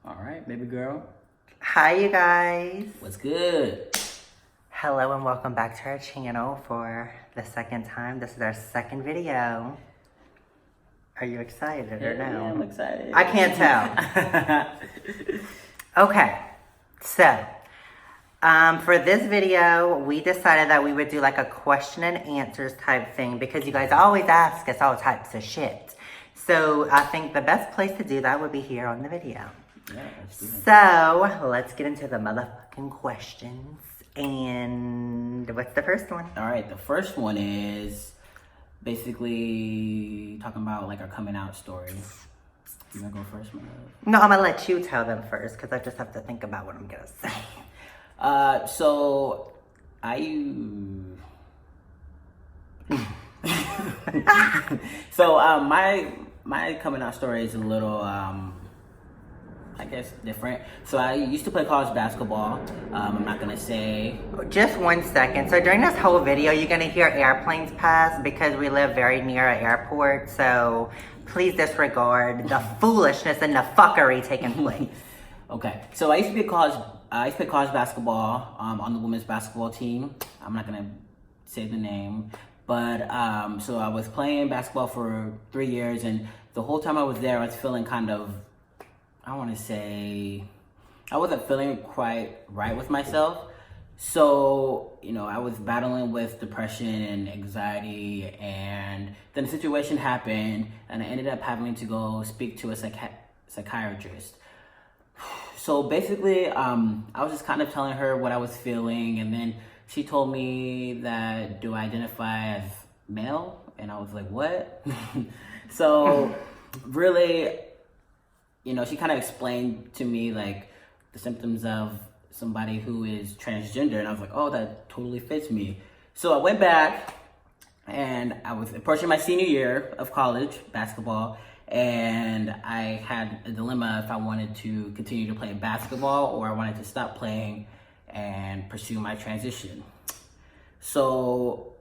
All right, baby girl. Hi, you guys. What's good? Hello and welcome back to our channel for the second time. This is our second video. Are you excited or no? Yeah, I'm excited. I can't tell. Okay, so for this video, we decided that we would do like a question and answers type thing because you guys always ask us all types of shit. So I think the best place to do that would be here on the video. Yeah, let's do it. So let's get into the motherfucking questions. And what's the first one? All right, the first one is basically talking about like our coming out story. You wanna go first, my love? No, I'm gonna let you tell them first because I just have to think about what I'm gonna say. So my coming out story is a little I guess different. So I used to play college basketball. I'm not gonna say. Just 1 second. So during this whole video, you're gonna hear airplanes pass because we live very near an airport. So please disregard the foolishness and the fuckery taking place. Okay. So I used to play college basketball on the women's basketball team. I'm not gonna say the name, but so I was playing basketball for 3 years, and the whole time I was there, I was feeling kind of, I want to say, I wasn't feeling quite right with myself. So, I was battling with depression and anxiety, and then a situation happened, and I ended up having to go speak to a psychiatrist. So basically, I was just kind of telling her what I was feeling, and then she told me that, do I identify as male? And I was like, what? So really, she kind of explained to me like the symptoms of somebody who is transgender, and I was like, oh, that totally fits me. So I went back, and I was approaching my senior year of college basketball, and I had a dilemma if I wanted to continue to play basketball or I wanted to stop playing and pursue my transition. So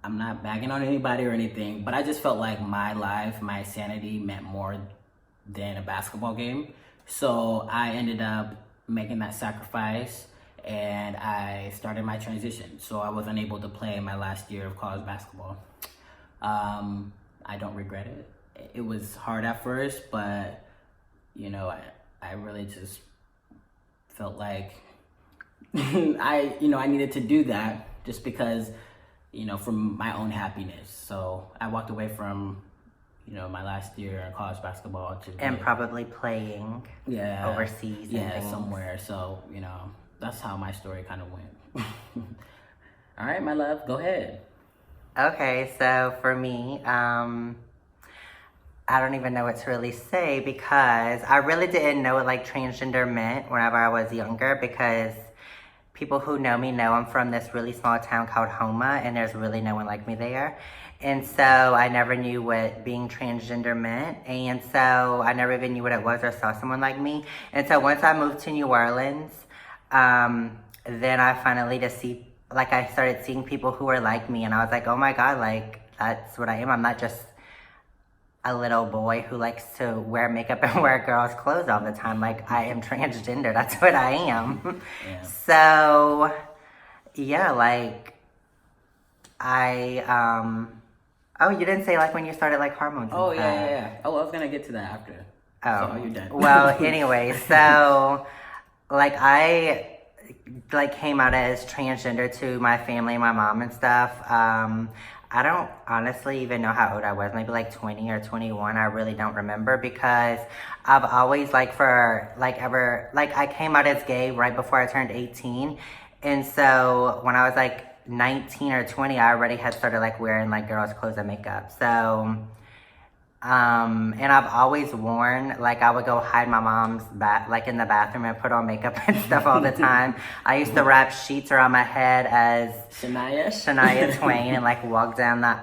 I'm not bagging on anybody or anything, but I just felt like my life, my sanity meant more than a basketball game. So I ended up making that sacrifice, and I started my transition. So I was unable to play my last year of college basketball. I don't regret it. It was hard at first, but I really just felt like I needed to do that just because, for my own happiness. So I walked away from my last year in college basketball And probably playing overseas. Yeah, somewhere. So, that's how my story kind of went. All right, my love, go ahead. Okay, so for me, I don't even know what to really say because I really didn't know what like transgender meant whenever I was younger, because people who know me know I'm from this really small town called Homa, and there's really no one like me there. And so I never knew what being transgender meant. And so I never even knew what it was or saw someone like me. And so once I moved to New Orleans, then I finally I started seeing people who were like me. And I was like, oh my God, like that's what I am. I'm not just a little boy who likes to wear makeup and wear girls' clothes all the time. Like, I am transgender. That's what I am. Yeah. So, yeah, like, oh, you didn't say, like, when you started, like, hormones and Oh, stuff. yeah. Oh, I was going to get to that after. Oh, so you're done. Well, anyway, so, like, I, like, came out as transgender to my family, my mom and stuff. I don't honestly even know how old I was, maybe like 20 or 21. I really don't remember because I've always I came out as gay right before I turned 18. And so when I was like 19 or 20, I already had started like wearing like girls' clothes and makeup. So, and I've always worn, like I would go hide my mom's in the bathroom and put on makeup and stuff all the time. I used to wrap sheets around my head as Shania Twain and like walk down the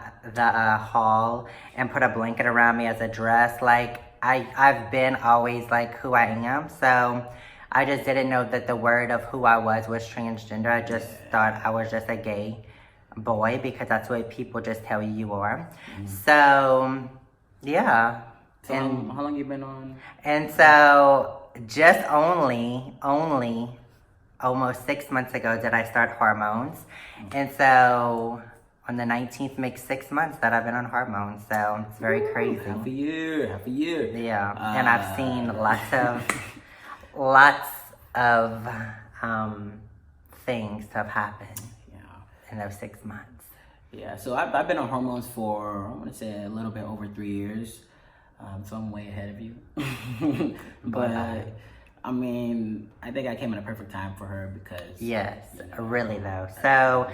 hall and put a blanket around me as a dress. Like I've been always like who I am. So I just didn't know that the word of who I was transgender. I just thought I was just a gay boy because that's what people just tell you are. So, yeah. So how long you been on? And so just only almost 6 months ago did I start hormones. And so on the 19th makes 6 months that I've been on hormones. So it's very crazy. Half a year. Yeah. And I've seen lots of things have happened in those 6 months. Yeah, so I've been on hormones for, I want to say, a little bit over 3 years. So I'm way ahead of you. But, I mean, I think I came at a perfect time for her because... Yes, really though. So,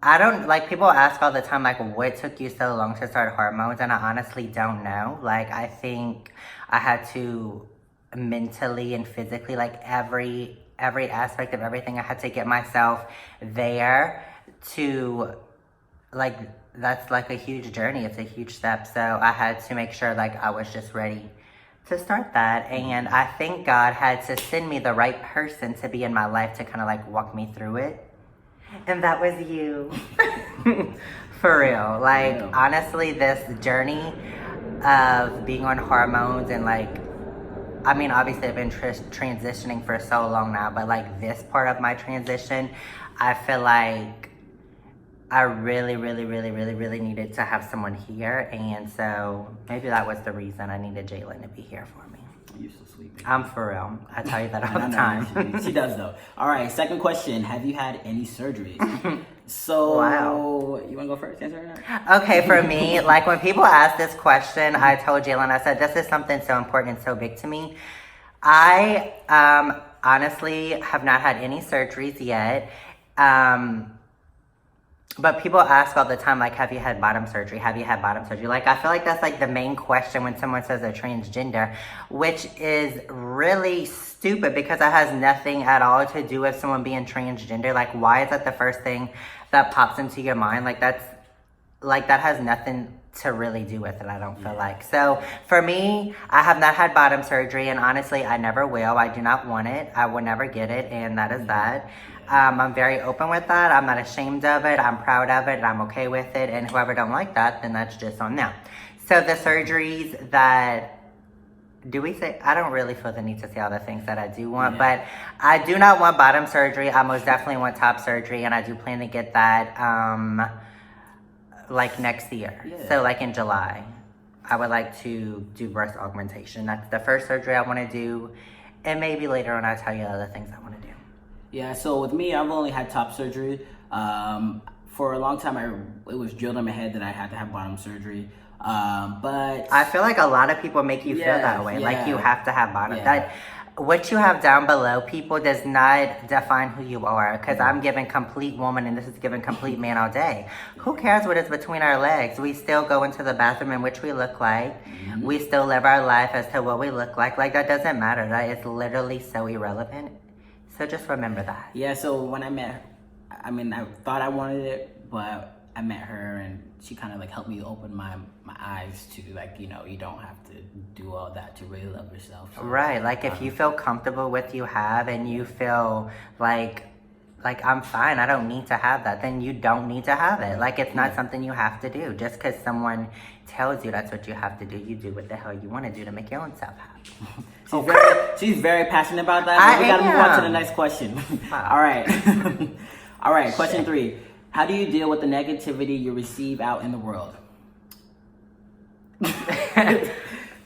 I don't, like, people ask all the time, like, what took you so long to start hormones? And I honestly don't know. Like, I think I had to mentally and physically, like, every aspect of everything, I had to get myself there to... like, that's like a huge journey. It's a huge step. So I had to make sure like I was just ready to start that. And I think God had to send me the right person to be in my life to kind of like walk me through it. And that was you. For real. Like, honestly, this journey of being on hormones and like, I mean, obviously I've been transitioning for so long now, but like this part of my transition, I feel like I really needed to have someone here, and so maybe that was the reason I needed Jalen to be here for me. You're so sweet, baby. I'm for real. I tell you that all the time. She does, though. All right, second question. Have you had any surgeries? So, wow. You want to go first? Answer or Okay, for me, like when people ask this question, I told Jalen, I said, this is something so important and so big to me. I honestly have not had any surgeries yet. But people ask all the time, like, have you had bottom surgery? Have you had bottom surgery? Like, I feel like that's, like, the main question when someone says they're transgender, which is really stupid because it has nothing at all to do with someone being transgender. Like, why is that the first thing that pops into your mind? Like, that has nothing to really do with it, I don't feel like. So, for me, I have not had bottom surgery, and honestly, I never will. I do not want it. I will never get it, and that is that. I'm very open with that. I'm not ashamed of it. I'm proud of it. I'm okay with it. And whoever don't like that, then that's just on them. So the surgeries that, do we say, I don't really feel the need to say all the things that I do want, but I do not want bottom surgery. I most definitely want top surgery, and I do plan to get that like next year. So like in July, I would like to do breast augmentation. That's the first surgery I want to do. And maybe later on I'll tell you other things I want to do. Yeah, so with me, I've only had top surgery. For a long time, it was drilled in my head that I had to have bottom surgery. But I feel like a lot of people make you feel that way. Like you have to have bottom. That what you have down below, people, does not define who you are. Because I'm giving complete woman and this is giving complete man all day. Who cares what is between our legs? We still go into the bathroom in which we look like. We still live our life as to what we look like. Like, that doesn't matter. That is literally so irrelevant. So just remember that. Yeah, so when I met her, I mean, I thought I wanted it, but I met her and she kind of like helped me open my eyes to, like, you know, you don't have to do all that to really love yourself. So, right, like if you feel comfortable with you have and you feel like I'm fine, I don't need to have that, then you don't need to have it. Like, it's not something you have to do. Just because someone tells you that's what you have to do, you do what the hell you want to do to make your own self happy. She's very passionate about that. We gotta move on to the next question. All right. All right, question 3. How do you deal with the negativity you receive out in the world?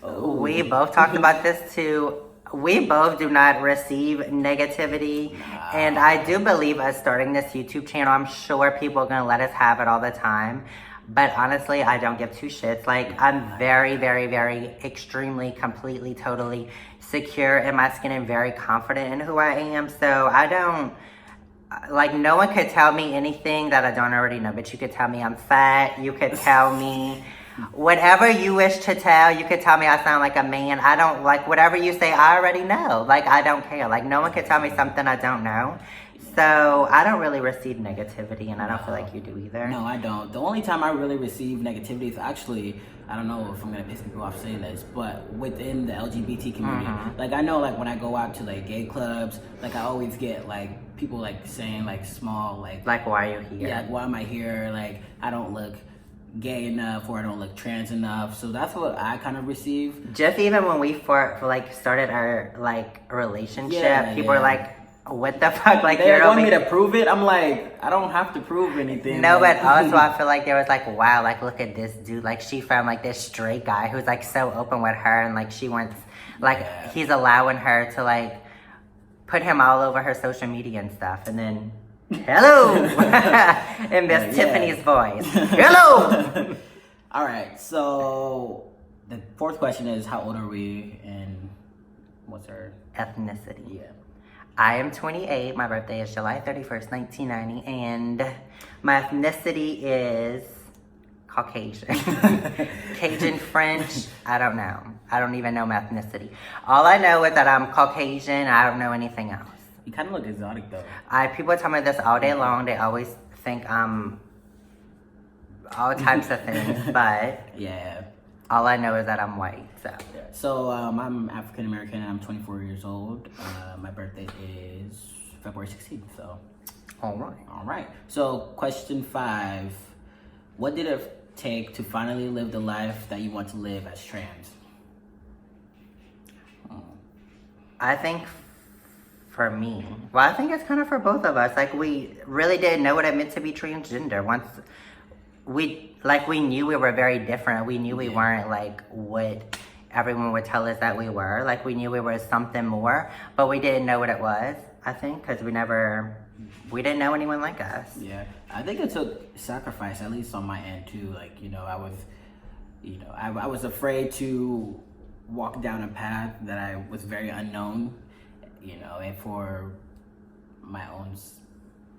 We both talked about this too. We both do not receive negativity. And I do believe us starting this YouTube channel, I'm sure people are going to let us have it all the time. But honestly, I don't give two shits. Like, I'm very, very, very, extremely, completely, totally secure in my skin and very confident in who I am. So I don't, like, no one could tell me anything that I don't already know. But you could tell me I'm fat. You could tell me whatever you wish to tell. You could tell me I sound like a man. I don't, like, whatever you say, I already know. Like, I don't care. Like, no one could tell me something I don't know. So I don't really receive negativity, and I don't feel like you do either. No, I don't. The only time I really receive negativity is actually, I don't know if I'm gonna piss people off saying this, but within the LGBT community. Like, I know, like, when I go out to, like, gay clubs, like, I always get, like, people, like, saying, like, small, like, why are you here? Yeah, like, why am I here? Like, I don't look gay enough or I don't look trans enough. So that's what I kind of receive. Just even when we like started our like relationship, Yeah, people were yeah. like, "What the fuck?" Like They you're want me only. to prove it. I'm like, I don't have to prove anything. No, Like- but also I feel like there was like, wow, like look at this dude. Like she found like this straight guy who's like so open with her, and like she wants, like Yeah. he's allowing her to like put him all over her social media and stuff, and then. Hello, in Miss Yeah. Tiffany's voice. Hello. All right. So the fourth question is, how old are we, and what's our Ethnicity. yeah? I am 28. My birthday is July 31st, 1990, and my ethnicity is Caucasian. Cajun French. I don't know. I don't even know my ethnicity. All I know is that I'm Caucasian. I don't know anything else. You kind of look exotic though. People tell me this all day long. They always think I'm all types of things, but Yeah. all I know is that I'm white. So Yeah. So I'm African American and I'm 24 years old. My birthday is February 16th. So all right. all right. So question 5: what did it take to finally live the life that you want to live as trans? I think for me, well, I think it's kind of for both of us. Like we really didn't know what it meant to be transgender. Once we knew we were very different. We knew we weren't like what everyone would tell us that we were. Like we knew we were something more, but we didn't know what it was. I think because we didn't know anyone like us. Yeah, I think it took sacrifice, at least on my end too. Like, I was afraid to walk down a path that I was very unknown, and for my own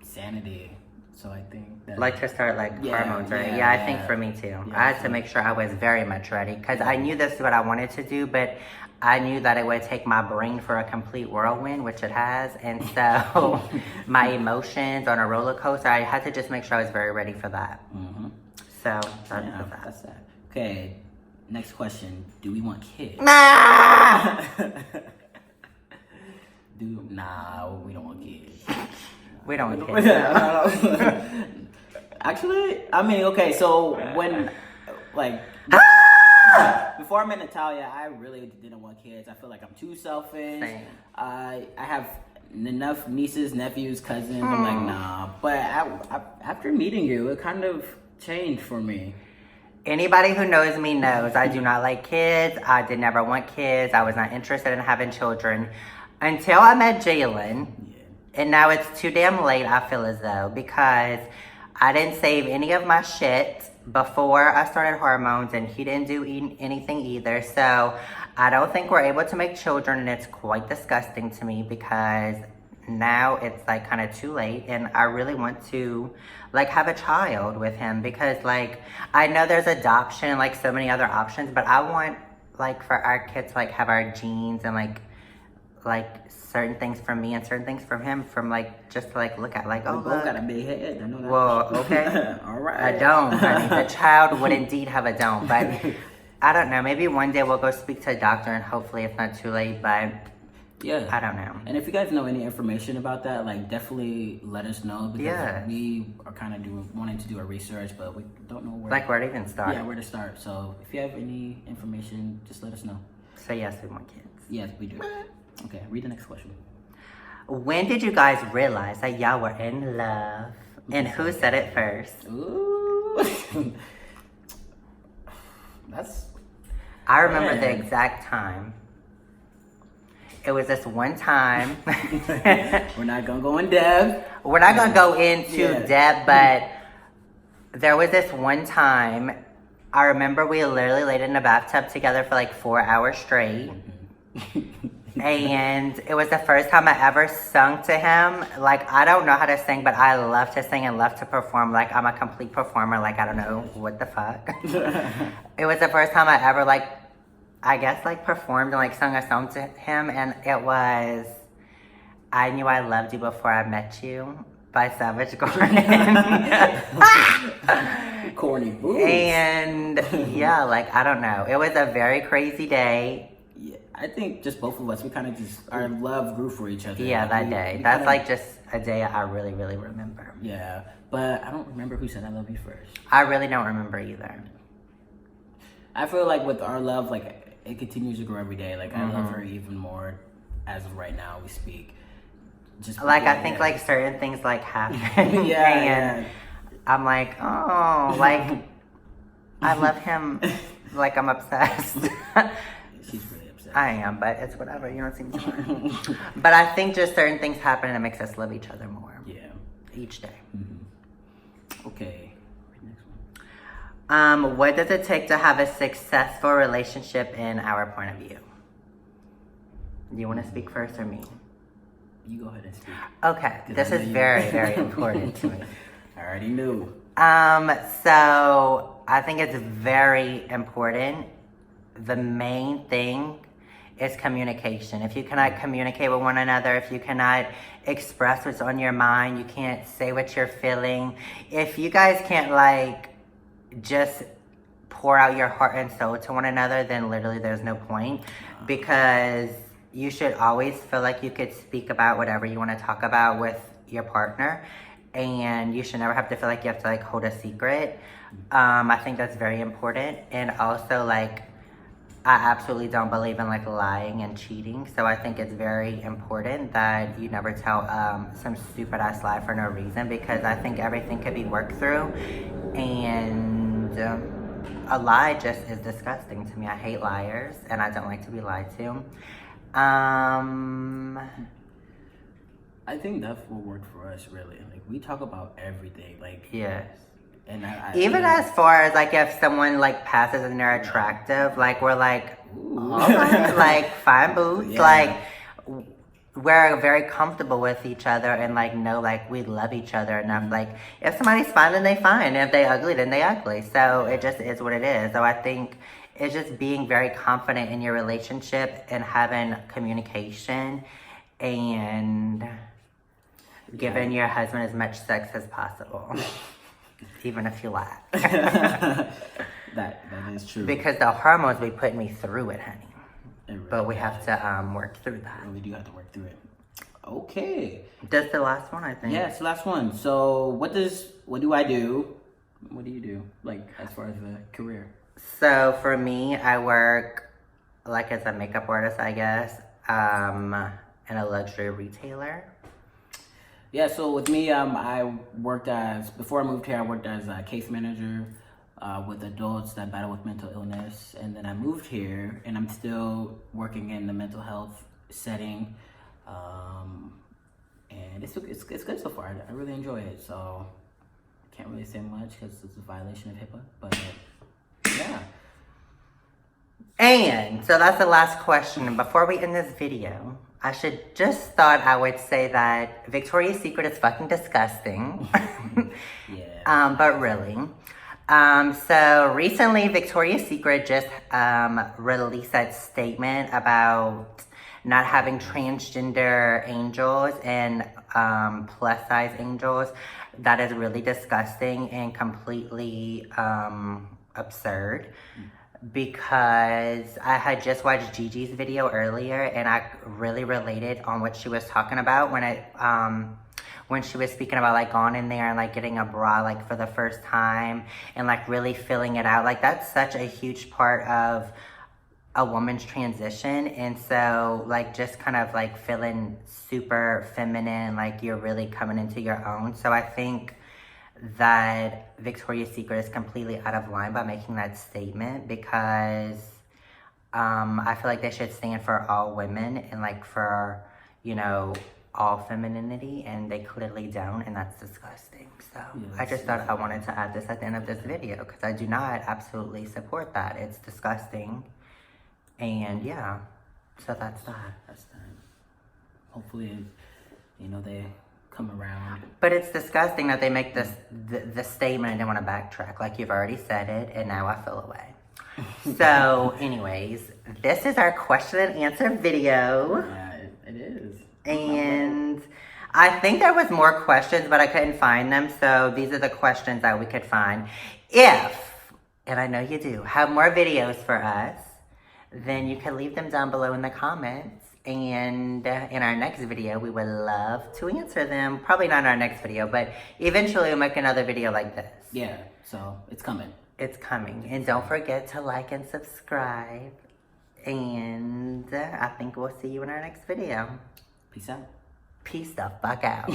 sanity. So I think that Like to start like hormones, right? Yeah, I think for me too. I had to make sure I was very much ready because I knew this is what I wanted to do, but I knew that it would take my brain for a complete whirlwind, which it has, and so my emotions on a roller coaster. I had to just make sure I was very ready for that. Mm-hmm. So That's that. Okay, next question: do we want kids? Nah! Nah, we don't want kids. We don't want kids. Actually, I mean, okay, so when, like, before I met Natalia, I really didn't want kids. I feel like I'm too selfish. Same. I have enough nieces, nephews, cousins. I'm like, nah. But after meeting you, it kind of changed for me. Anybody who knows me knows I do not like kids. I did never want kids. I was not interested in having children until I met Jalen. And now it's too damn late, I feel as though, because I didn't save any of my shit before I started hormones, and he didn't do anything either. So I don't think we're able to make children, and it's quite disgusting to me because now it's like kind of too late, and I really want to like have a child with him because like I know there's adoption and like so many other options, but I want like for our kids to like have our genes and like certain things from me and certain things from him, from like just to like look at like, oh, We both got a big head. I know that. well, okay. All right. A dome, honey. The child would indeed have a dome, but I don't know. Maybe one day we'll go speak to a doctor and hopefully it's not too late, but Yeah. I don't know. And if you guys know any information about that, like definitely let us know because Yeah. we are kind of wanting to do a research, but we don't know where. Like where to even start. Yeah, where to start. So if you have any information, just let us know. So yes, we want kids. Yes, we do. Okay, read the next question. When did you guys realize that y'all were in love? And who said it first? Ooh. That's. I remember the Man. exact time. It was this one time. We're not gonna go in depth. We're not gonna go into Yeah. depth, but there was this one time. I remember we literally laid in a bathtub together for like 4 hours straight. And it was the first time I ever sung to him. Like, I don't know how to sing, but I love to sing and love to perform. Like, I'm a complete performer. Like, I don't know what the fuck. It was the first time I ever, like, I guess, like, performed and, like, sung a song to him. And it was I Knew I Loved You Before I Met You by Savage Garden. Corny boobs. And, yeah, like, I don't know. It was a very crazy day. Yeah, I think just both of us, we kind of just, our love grew for each other. Yeah, Like, that we day. That's kinda- like just a day I really, really remember. Yeah, but I don't remember who said I love you first. I really don't remember either. I feel like with our love, like, it continues to grow every day. Like, I love her even more as of right now, we speak. Just Like, I think, like, certain things, like, happen. yeah. I'm like, oh, like, I love him. Like, I'm obsessed. She's really upset. I am, but it's whatever. You don't seem to mind. But I think just certain things happen and it makes us love each other more. Yeah. Each day. Okay. Next one. What does it take to have a successful relationship in our point of view? Do you want to speak first or me? You go ahead and speak. Okay, this is very, very important to me. I already knew. So I think it's very important. The main thing is communication. If you cannot communicate with one another, if you cannot express what's on your mind, you can't say what you're feeling. If you guys can't like just pour out your heart and soul to one another, then literally there's no point, because you should always feel like you could speak about whatever you want to talk about with your partner, and you should never have to feel like you have to like hold a secret. I think that's very important. And also, like, I absolutely don't believe in like lying and cheating, so I think it's very important that you never tell some stupid ass lie for no reason, because I think everything could be worked through, and a lie just is disgusting to me. I hate liars and I don't like to be lied to. I think that will work for us, really. Like, we talk about everything. Like, Yes. and Even as far as like if someone like passes and they're attractive, like we're like, Ooh. all right, like fine boots, Yeah. like we're very comfortable with each other and like know like we love each other enough. Like if somebody's fine, then they fine, and if they ugly, then they ugly. So it just is what it is. So I think it's just being very confident in your relationship and having communication and giving your husband as much sex as possible. Even if you lie. that is true. Because the hormones be putting me through it, honey. It really But we does. have to work through that. We do have to work through it. Okay. That's the last one, I think. Yeah, it's the last one. So what do I do? What do you do? Like, as far as the career? So for me, I work like as a makeup artist, I guess, in a luxury retailer. Yeah, so with me, I worked before I moved here, I worked as a case manager with adults that battle with mental illness. And then I moved here, and I'm still working in the mental health setting. And it's good so far. I really enjoy it. So I can't really say much because it's a violation of HIPAA. But yeah. And so that's the last question. And before we end this video, I thought I would say that Victoria's Secret is fucking disgusting. Yeah. But really. So recently Victoria's Secret just released that statement about not having transgender angels and plus size angels. That is really disgusting and completely absurd. Because I had just watched Gigi's video earlier and I really related on what she was talking about when she was speaking about like going in there and like getting a bra like for the first time and like really filling it out. Like that's such a huge part of a woman's transition, and so like just kind of like feeling super feminine, like you're really coming into your own. So I think that Victoria's Secret is completely out of line by making that statement, because I feel like they should stand for all women and like for, you know, all femininity, and they clearly don't, and that's disgusting. So I just thought I wanted to add this at the end of this video, because I do not absolutely support that. It's disgusting. And yeah, so that's that. That's time. Hopefully, you know, they come around. But it's disgusting that they make this the statement and they want to backtrack. Like, you've already said it, and now I feel away. So, anyways, this is our question and answer video. Yeah, it is. And I think there was more questions, but I couldn't find them. So these are the questions that we could find. If, and I know you do, have more videos for us, then you can leave them down below in the comments. And in our next video, we would love to answer them. Probably not in our next video, but eventually we'll make another video like this. Yeah, so it's coming. It's coming. And don't forget to like and subscribe. And I think we'll see you in our next video. Peace out. Peace the fuck out.